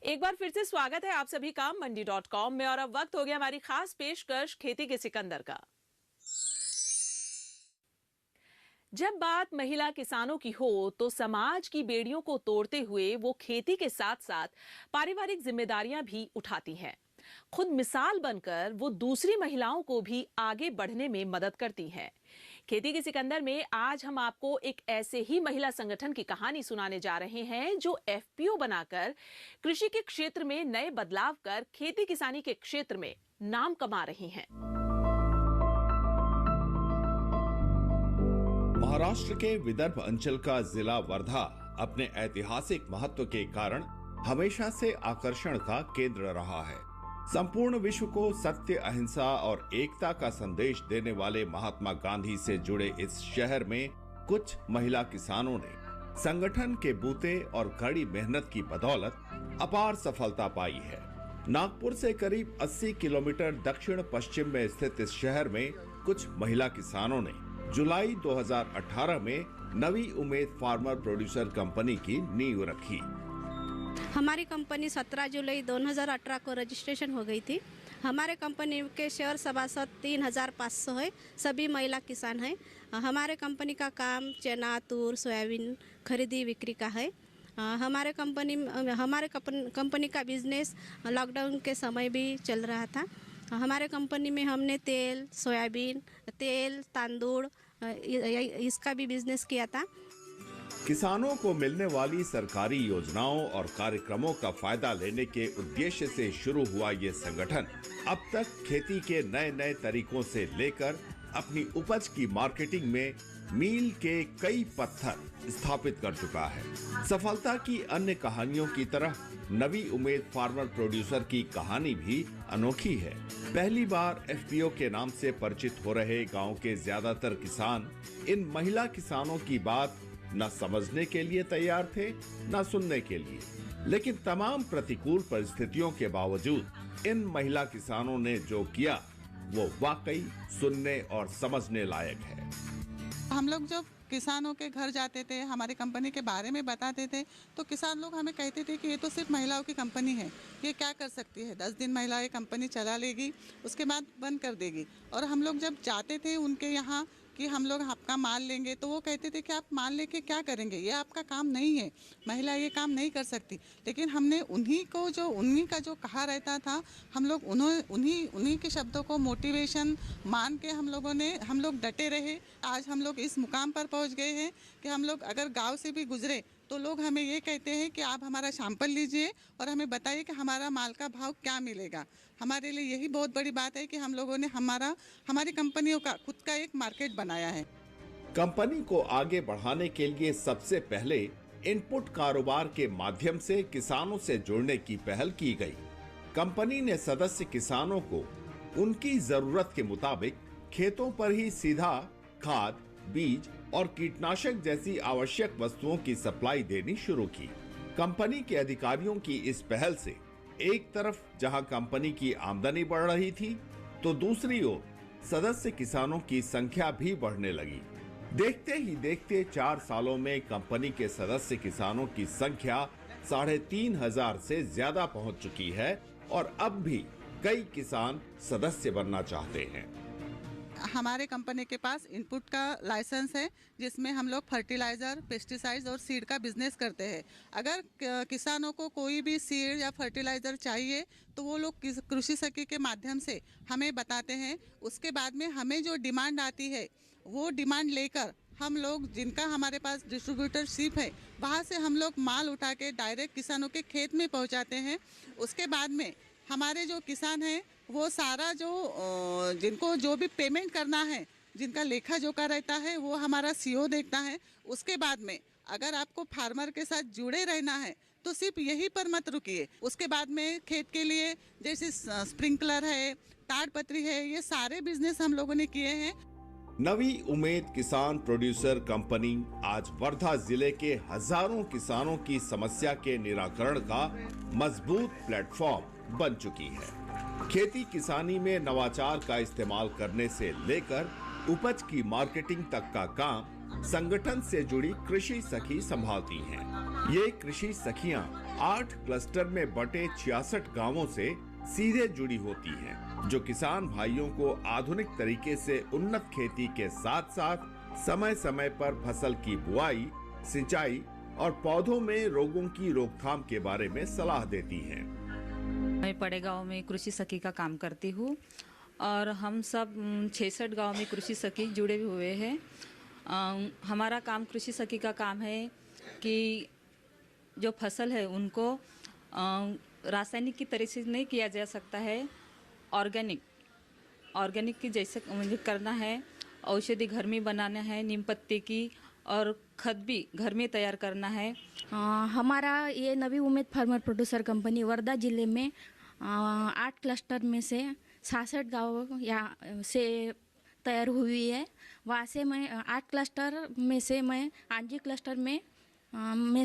एक बार फिर से स्वागत है आप सभी का मंडी.com में। और अब वक्त हो गया हमारी खास पेशकश खेती के सिकंदर का। जब बात महिला किसानों की हो तो समाज की बेड़ियों को तोड़ते हुए वो खेती के साथ साथ पारिवारिक जिम्मेदारियां भी उठाती हैं। खुद मिसाल बनकर वो दूसरी महिलाओं को भी आगे बढ़ने में मदद करती हैं। खेती के सिकंदर में आज हम आपको एक ऐसे ही महिला संगठन की कहानी सुनाने जा रहे हैं जो एफपीओ बनाकर कृषि के क्षेत्र में नए बदलाव कर खेती किसानी के क्षेत्र में नाम कमा रही हैं। महाराष्ट्र के विदर्भ अंचल का जिला वर्धा अपने ऐतिहासिक महत्व के कारण हमेशा से आकर्षण का केंद्र रहा है। संपूर्ण विश्व को सत्य, अहिंसा और एकता का संदेश देने वाले महात्मा गांधी से जुड़े इस शहर में कुछ महिला किसानों ने संगठन के बूते और कड़ी मेहनत की बदौलत अपार सफलता पाई है। नागपुर से करीब 80 किलोमीटर दक्षिण पश्चिम में स्थित इस शहर में कुछ महिला किसानों ने जुलाई 2018 में नवी उम्मीद फार्मर प्रोड्यूसर कंपनी की नींव रखी। हमारी कंपनी 17 जुलाई 2018 को रजिस्ट्रेशन हो गई थी। हमारे कंपनी के शेयर सभासद 3500 है, सभी महिला किसान हैं। हमारे कंपनी का काम चना, तूर, सोयाबीन खरीदी बिक्री का है। हमारे कंपनी का बिजनेस लॉकडाउन के समय भी चल रहा था। हमारे कंपनी में हमने तेल, सोयाबीन, तेल, तांदूळ इसका भी बिजनेस किया था। किसानों को मिलने वाली सरकारी योजनाओं और कार्यक्रमों का फायदा लेने के उद्देश्य से शुरू हुआ ये संगठन अब तक खेती के नए नए तरीकों से लेकर अपनी उपज की मार्केटिंग में मील के कई पत्थर स्थापित कर चुका है। सफलता की अन्य कहानियों की तरह नवी उम्मीद फार्मर प्रोड्यूसर की कहानी भी अनोखी है। पहली बार एफपीओ के नाम से परिचित हो रहे गांव के ज्यादातर किसान इन महिला किसानों की बात न समझने के लिए तैयार थे न सुनने के लिए, लेकिन तमाम प्रतिकूल परिस्थितियों के बावजूद इन महिला किसानों ने जो किया वो वाकई सुनने और समझने लायक है। हम लोग जब किसानों के घर जाते थे, हमारी कंपनी के बारे में बताते थे, तो किसान लोग हमें कहते थे कि ये तो सिर्फ महिलाओं की कंपनी है, ये क्या कर सकती है, 10 दिन महिला ये कंपनी चला लेगी, उसके बाद बंद कर देगी। और हम लोग जब जाते थे उनके यहाँ कि हम लोग आपका माल लेंगे, तो वो कहते थे कि आप माल लेके क्या करेंगे, ये आपका काम नहीं है, महिला ये काम नहीं कर सकती। लेकिन हमने उन्हीं का जो कहा रहता था, हम लोग उन्हीं के शब्दों को मोटिवेशन मान के हम लोग डटे रहे। आज हम लोग इस मुकाम पर पहुंच गए हैं कि हम लोग अगर गांव से भी गुजरे तो लोग हमें ये कहते हैं कि आप हमारा सैंपल लीजिए और हमें बताइए कि हमारा माल का भाव क्या मिलेगा। हमारे लिए यही बहुत बड़ी बात है कि हम लोगों ने हमारी कंपनियों का खुद का एक मार्केट बनाया है। कंपनी को आगे बढ़ाने के लिए सबसे पहले इनपुट कारोबार के माध्यम से किसानों से जुड़ने की पहल की गई। कंपनी ने सदस्य किसानों को उनकी जरूरत के मुताबिक खेतों पर ही सीधा खाद, बीज और कीटनाशक जैसी आवश्यक वस्तुओं की सप्लाई देनी शुरू की। कंपनी के अधिकारियों की इस पहल से एक तरफ जहां कंपनी की आमदनी बढ़ रही थी, तो दूसरी ओर सदस्य किसानों की संख्या भी बढ़ने लगी। देखते ही देखते 4 सालों में कंपनी के सदस्य किसानों की संख्या 3500 से ज्यादा पहुंच चुकी है और अब भी कई किसान सदस्य बनना चाहते हैं। हमारे कंपनी के पास इनपुट का लाइसेंस है, जिसमें हम लोग फर्टिलाइज़र, पेस्टिसाइड्स और सीड का बिजनेस करते हैं। अगर किसानों को कोई भी सीड या फर्टिलाइज़र चाहिए तो वो लोग कृषि सखी के माध्यम से हमें बताते हैं। उसके बाद में हमें जो डिमांड आती है वो डिमांड लेकर हम लोग, जिनका हमारे पास डिस्ट्रीब्यूटरशिप है, वहाँ से हम लोग माल उठा के डायरेक्ट किसानों के खेत में पहुँचाते हैं। उसके बाद में हमारे जो किसान हैं वो सारा जिनको जो भी पेमेंट करना है, जिनका लेखा जोखा रहता है, वो हमारा सीओ देखता है। उसके बाद में अगर आपको फार्मर के साथ जुड़े रहना है तो सिर्फ यही पर मत रुकिए। उसके बाद में खेत के लिए जैसे स्प्रिंकलर है, ताड़पत्री है, ये सारे बिजनेस हम लोगों ने किए हैं। नवी उम्मीद किसान प्रोड्यूसर कंपनी आज वर्धा जिले के हजारों किसानों की समस्या के निराकरण का मजबूत प्लेटफॉर्म बन चुकी है। खेती किसानी में नवाचार का इस्तेमाल करने से लेकर उपज की मार्केटिंग तक का काम संगठन से जुड़ी कृषि सखी संभालती हैं। ये कृषि सखियां 8 क्लस्टर में बटे 66 गांवों से सीधे जुड़ी होती हैं, जो किसान भाइयों को आधुनिक तरीके से उन्नत खेती के साथ साथ समय समय पर फसल की बुआई, सिंचाई और पौधों में रोगों की रोकथाम के बारे में सलाह देती हैं। मैं पड़े गांव में कृषि सखी का काम करती हूँ और हम सब 66 गांव में कृषि सखी जुड़े हुए हैं। हमारा काम कृषि सखी का काम है कि जो फसल है उनको रासायनिक की तरह से नहीं किया जा सकता है, ऑर्गेनिक की जैसे मुझे करना है। औषधि घर में बनाना है, नीम पत्ते की, और खाद भी घर में तैयार करना है। हमारा ये नवी उम्मीद फार्मर प्रोड्यूसर कंपनी वर्धा जिले में 8 क्लस्टर में से 66 गाँव यहाँ से तैयार हुई है। वहाँ से मैं 8 क्लस्टर में से मैं आंजी क्लस्टर में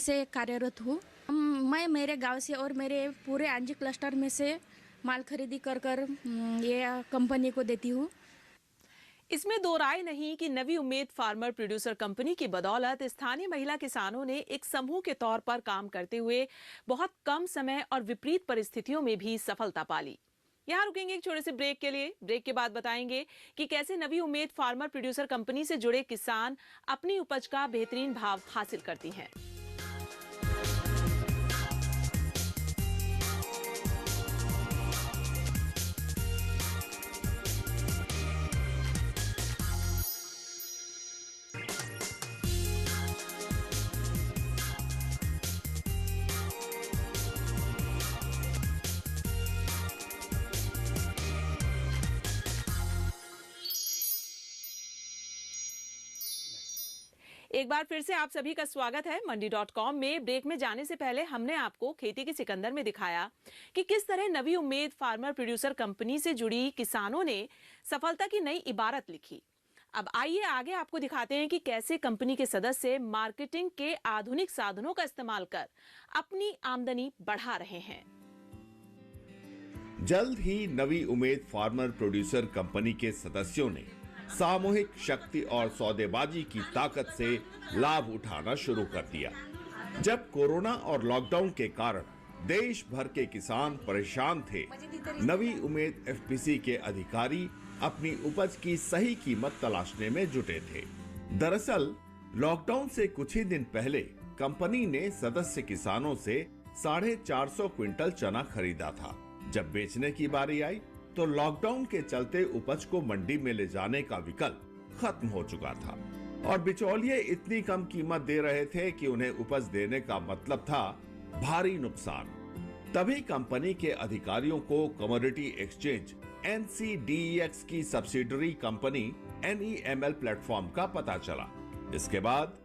से कार्यरत हूँ। मैं मेरे गांव से और मेरे पूरे आंजी क्लस्टर में से माल खरीदी कर ये कंपनी को देती हूँ। इसमें दो राय नहीं कि नवी उम्मीद फार्मर प्रोड्यूसर कंपनी की बदौलत स्थानीय महिला किसानों ने एक समूह के तौर पर काम करते हुए बहुत कम समय और विपरीत परिस्थितियों में भी सफलता पाली। यहाँ रुकेंगे एक छोटे से ब्रेक के लिए। ब्रेक के बाद बताएंगे कि कैसे नवी उम्मीद फार्मर प्रोड्यूसर कंपनी से जुड़े किसान अपनी उपज का बेहतरीन भाव हासिल करती हैं। एक बार फिर से आप सभी का स्वागत है मंडी.com में। ब्रेक में जाने से पहले हमने आपको खेती के सिकंदर में दिखाया कि किस तरह नवी उम्मीद फार्मर प्रोड्यूसर कंपनी से जुड़ी किसानों ने सफलता की नई इबारत लिखी। अब आइए आगे आपको दिखाते हैं कि कैसे कंपनी के सदस्य मार्केटिंग के आधुनिक साधनों का इस्तेमाल कर अपनी आमदनी बढ़ा रहे हैं। जल्द ही नवी उम्मीद फार्मर प्रोड्यूसर कंपनी के सदस्यों ने सामूहिक शक्ति और सौदेबाजी की ताकत से लाभ उठाना शुरू कर दिया। जब कोरोना और लॉकडाउन के कारण देश भर के किसान परेशान थे, नवी उम्मीद एफपीसी के अधिकारी अपनी उपज की सही कीमत तलाशने में जुटे थे। दरअसल लॉकडाउन से कुछ ही दिन पहले कंपनी ने सदस्य किसानों से 450 क्विंटल चना खरीदा था। जब बेचने की बारी आई तो लॉकडाउन के चलते उपज को मंडी में ले जाने का विकल्प खत्म हो चुका था और बिचौलिए इतनी कम कीमत दे रहे थे कि उन्हें उपज देने का मतलब था भारी नुकसान। तभी कंपनी के अधिकारियों को कमोडिटी एक्सचेंज NCDEX की सब्सिडरी कंपनी NEML प्लेटफॉर्म का पता चला। इसके बाद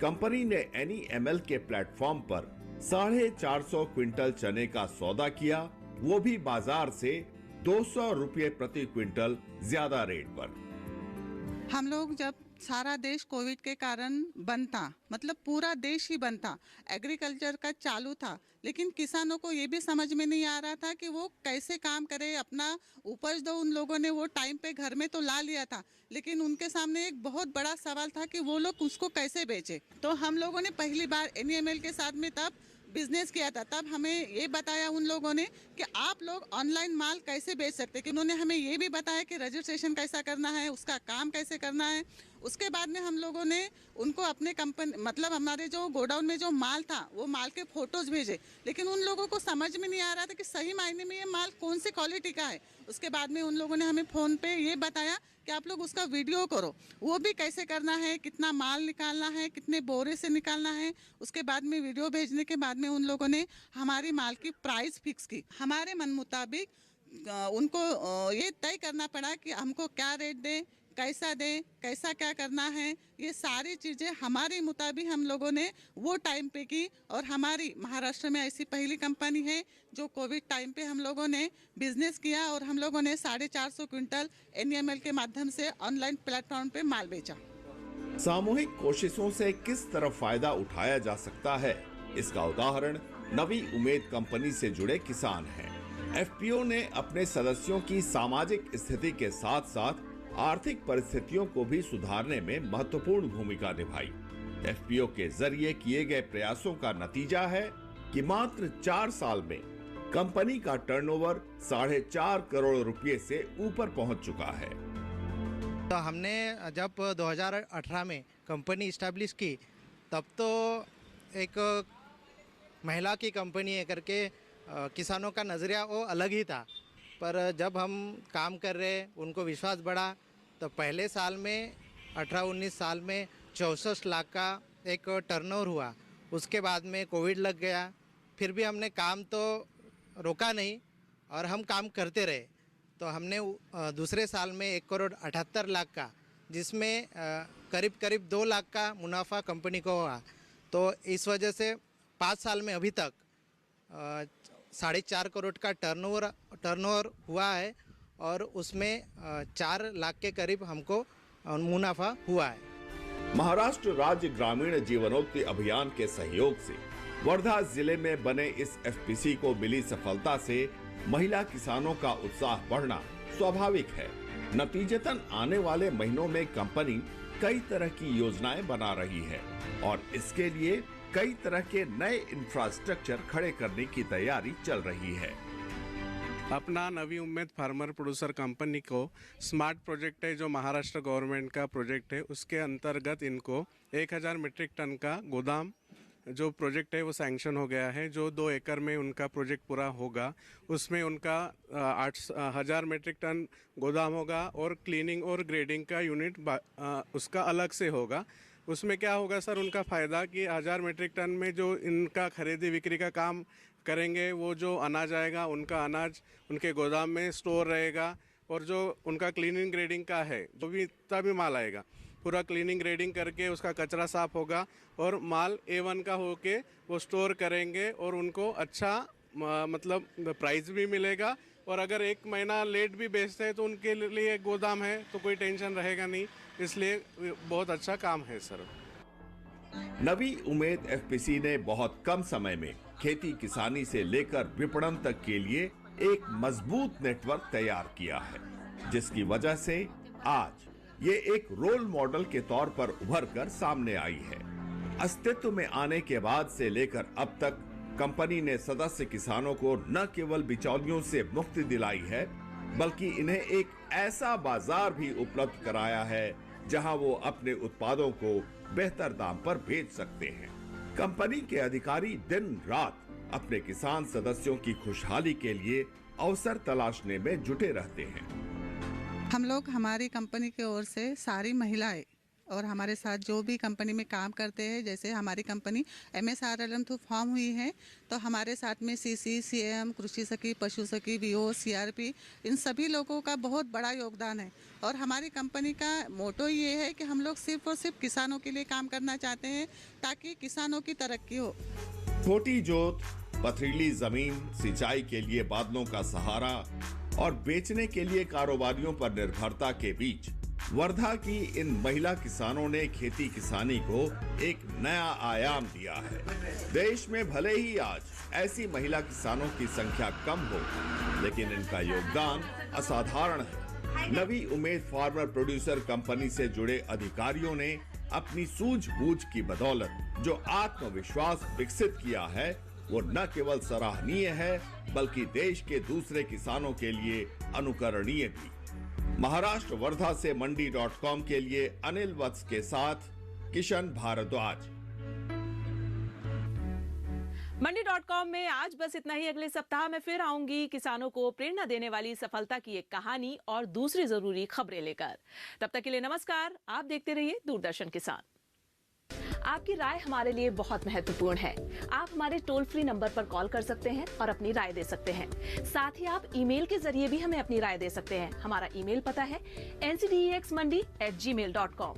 कंपनी ने NEML के प्लेटफॉर्म पर 450 क्विंटल चने का सौदा किया, वो भी बाजार से 200 रुपये प्रति क्विंटल ज्यादा रेट पर। हम लोग जब सारा देश कोविड के कारण बंद था, मतलब पूरा देश ही बंद था, एग्रीकल्चर का चालू था, लेकिन किसानों को ये भी समझ में नहीं आ रहा था कि वो कैसे काम करे, अपना उपज दो। उन लोगों ने वो टाइम पे घर में तो ला लिया था, लेकिन उनके सामने एक बहुत बड़ा सवाल था कि वो लोग उसको कैसे बेचे। तो हम लोगों ने पहली बार NEML के साथ में तब बिजनेस किया था। तब हमें ये बताया उन लोगों ने कि आप लोग ऑनलाइन माल कैसे बेच सकते हैं, कि उन्होंने हमें ये भी बताया कि रजिस्ट्रेशन कैसा करना है, उसका काम कैसे करना है। उसके बाद में हम लोगों ने उनको अपने कंपनी, मतलब हमारे जो गोडाउन में जो माल था वो माल के फोटोज भेजे, लेकिन उन लोगों को समझ में नहीं आ रहा था कि सही मायने में ये माल कौन सी क्वालिटी का है। उसके बाद में उन लोगों ने हमें फ़ोन पे ये बताया कि आप लोग उसका वीडियो करो, वो भी कैसे करना है, कितना माल निकालना है, कितने बोरे से निकालना है। उसके बाद में वीडियो भेजने के बाद में उन लोगों ने हमारी माल की प्राइस फिक्स की। हमारे मन मुताबिक उनको ये तय करना पड़ा कि हमको क्या रेट दें, कैसा दें, कैसा क्या करना है। ये सारी चीज़ें हमारे मुताबिक हम लोगों ने वो टाइम पे की और हमारी महाराष्ट्र में ऐसी पहली कंपनी है जो कोविड टाइम पे हम लोगों ने बिजनेस किया और हम लोगों ने 450 क्विंटल NEML के माध्यम से ऑनलाइन प्लेटफॉर्म पे माल बेचा। सामूहिक कोशिशों से किस तरह फायदा उठाया जा सकता है, इसका उदाहरण नवी उम्मीद कंपनी से जुड़े किसान हैं। FPO ने अपने सदस्यों की सामाजिक स्थिति के साथ साथ आर्थिक परिस्थितियों को भी सुधारने में महत्वपूर्ण भूमिका निभाई। FPO के जरिए किए गए प्रयासों का नतीजा है कि मात्र 4 साल में कंपनी का टर्नओवर 4.5 करोड़ रुपए से ऊपर पहुंच चुका है। तो हमने जब 2018 में कंपनी इस्टेब्लिश की तब तो एक महिला की कंपनी है करके किसानों का नज़रिया वो अलग ही था, पर जब हम काम कर रहे उनको विश्वास बढ़ा तो पहले साल में 18-19 साल में 64 लाख का एक टर्नओवर हुआ। उसके बाद में कोविड लग गया, फिर भी हमने काम तो रोका नहीं और हम काम करते रहे। तो हमने दूसरे साल में 1,78,00,000 का, जिसमें करीब 2 लाख का मुनाफा कंपनी को हुआ। तो इस वजह से 5 साल में अभी तक 4.5 करोड़ का टर्नओवर हुआ है और उसमें 4 लाख के करीब हमको मुनाफा हुआ है। महाराष्ट्र राज्य ग्रामीण जीवनोन्नति अभियान के सहयोग से वर्धा जिले में बने इस एफपीसी को मिली सफलता से महिला किसानों का उत्साह बढ़ना स्वाभाविक है। नतीजतन आने वाले महीनों में कंपनी कई तरह की योजनाएं बना रही है और इसके लिए कई तरह के नए इंफ्रास्ट्रक्चर खड़े करने की तैयारी चल रही है। अपना नवी उम्मीद फार्मर प्रोड्यूसर कंपनी को स्मार्ट प्रोजेक्ट है जो महाराष्ट्र गवर्नमेंट का प्रोजेक्ट है, उसके अंतर्गत इनको 1000 मीट्रिक टन का गोदाम जो प्रोजेक्ट है वो सैंक्शन हो गया है। जो 2 एकड़ में उनका प्रोजेक्ट पूरा होगा उसमें उनका 8000 मीट्रिक टन गोदाम होगा और क्लीनिंग और ग्रेडिंग का यूनिट उसका अलग से होगा। उसमें क्या होगा सर, उनका फ़ायदा कि 1000 मीट्रिक टन में जो इनका खरीदी बिक्री का काम करेंगे वो जो अनाज आएगा उनका अनाज उनके गोदाम में स्टोर रहेगा और जो उनका क्लीनिंग ग्रेडिंग का है जो भी तभी माल आएगा पूरा क्लीनिंग ग्रेडिंग करके उसका कचरा साफ होगा और माल A1 का होके वो स्टोर करेंगे और उनको अच्छा मतलब प्राइस भी मिलेगा। और अगर 1 महीना लेट भी बेचते हैं तो उनके लिए गोदाम है तो कोई टेंशन रहेगा नहीं, इसलिए बहुत अच्छा काम है सर। नवी उम्मीद एफपीसी ने बहुत कम समय में खेती किसानी से लेकर विपणन तक के लिए एक मजबूत नेटवर्क तैयार किया है, जिसकी वजह से आज ये एक रोल मॉडल के तौर पर उभर कर सामने आई है। अस्तित्व में आने के बाद से लेकर अब तक कंपनी ने सदस्य किसानों को न केवल बिचौलियों से मुक्ति दिलाई है बल्कि इन्हें एक ऐसा बाजार भी उपलब्ध कराया है जहां वो अपने उत्पादों को बेहतर दाम पर बेच सकते हैं। कंपनी के अधिकारी दिन रात अपने किसान सदस्यों की खुशहाली के लिए अवसर तलाशने में जुटे रहते हैं। हम लोग हमारी कंपनी की ओर से सारी महिलाएं और हमारे साथ जो भी कंपनी में काम करते हैं, जैसे हमारी कंपनी MSRLM थ्रू फॉर्म हुई है तो हमारे साथ में CC, CM, कृषि सखी, पशु सखी, VO, CRP इन सभी लोगों का बहुत बड़ा योगदान है। और हमारी कंपनी का मोटो ये है कि हम लोग सिर्फ और सिर्फ किसानों के लिए काम करना चाहते हैं ताकि किसानों की तरक्की हो। छोटी जोत, पथरीली जमीन, सिंचाई के लिए बादलों का सहारा और बेचने के लिए कारोबारियों पर निर्भरता के बीच वर्धा की इन महिला किसानों ने खेती किसानी को एक नया आयाम दिया है। देश में भले ही आज ऐसी महिला किसानों की संख्या कम हो, लेकिन इनका योगदान असाधारण है। नवी उम्मीद फार्मर प्रोड्यूसर कंपनी से जुड़े अधिकारियों ने अपनी सूझबूझ की बदौलत जो आत्मविश्वास विकसित किया है वो न केवल सराहनीय है बल्कि देश के दूसरे किसानों के लिए अनुकरणीय भी। महाराष्ट्र वर्धा से मंडी.com के लिए अनिल वत्स के साथ किशन भारद्वाज। मंडी.com में आज बस इतना ही। अगले सप्ताह में फिर आऊंगी किसानों को प्रेरणा देने वाली सफलता की एक कहानी और दूसरी जरूरी खबरें लेकर। तब तक के लिए नमस्कार। आप देखते रहिए दूरदर्शन किसान। आपकी राय हमारे लिए बहुत महत्वपूर्ण है। आप हमारे टोल फ्री नंबर पर कॉल कर सकते हैं और अपनी राय दे सकते हैं। साथ ही आप ईमेल के जरिए भी हमें अपनी राय दे सकते हैं। हमारा ईमेल पता है ncdexmandi@gmail.com।